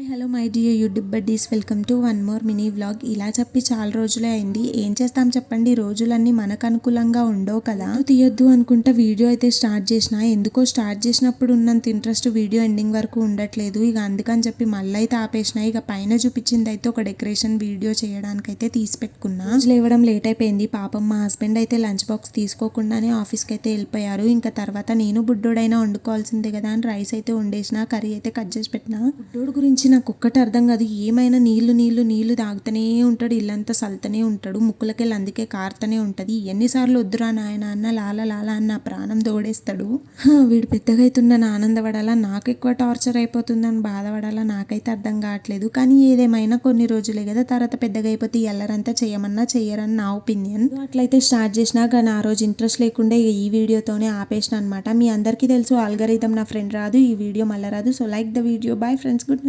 Hello my dear YouTube buddies, welcome to one more mini vlog. ఇలా చెప్పి చాలా రోజులే అయింది. ఏం చేస్తాం చెప్పండి, రోజులన్నీ మనకు అనుకూలంగా ఉండవు కదా. తీయొద్దు అనుకుంటా వీడియో అయితే స్టార్ట్ చేసిన. ఎందుకో స్టార్ట్ చేసినప్పుడు ఉన్నంత ఇంట్రెస్ట్ వీడియో ఎండింగ్ వరకు ఉండట్లేదు. ఇక అందుకని చెప్పి మళ్ళీ అయితే ఆపేసిన. ఇక పైన చూపించింది అయితే ఒక డెకరేషన్ వీడియో చేయడానికి అయితే తీసి పెట్టుకున్నా. లేవడం లేట్ అయిపోయింది. పాపం మా హస్బెండ్ అయితే లంచ్ బాక్స్ తీసుకోకుండానే ఆఫీస్కి అయితే వెళ్ళిపోయారు. ఇంకా తర్వాత నేను బుడ్డోడైనా వండుకోవాల్సిందే కదా అని రైస్ అయితే వండేసిన, కర్రీ అయితే కట్ చేసి పెట్టిన. బుడ్డోడు గురించి నాకు ఒక్కటి అర్థం కాదు. ఏమైనా నీళ్లు తాగుతూనే ఉంటాడు, ఇల్లంతా సల్తనే ఉంటాడు, ముక్కులకెళ్ళి అందుకే కారుతూనే ఉంటది. ఎన్నిసార్లు వద్దురా నాయన అన్న లాల లాల అన్న ప్రాణం దోడేస్తాడు. వీడు పెద్దగా అవుతుందని ఆనందపడాలా, నాకు ఎక్కువ టార్చర్ అయిపోతుందని బాధపడాలా, నాకైతే అర్థం కావట్లేదు. కానీ ఏదేమైనా కొన్ని రోజులే కదా, తర్వాత పెద్దగా అయిపోతే ఎల్లరంతా చేయమన్నా చెయ్యరని నా ఒపీనియన్. అట్లయితే స్టార్ట్ చేసినా కానీ ఆ రోజు ఇంట్రెస్ట్ లేకుండా ఈ వీడియోతోనే ఆపేసిన అనమాట. మీ అందరికీ తెలుసు ఆల్గరిథం నా ఫ్రెండ్ రాదు, ఈ వీడియో మళ్ళీ రాదు. So like the video. Bye friends, good night.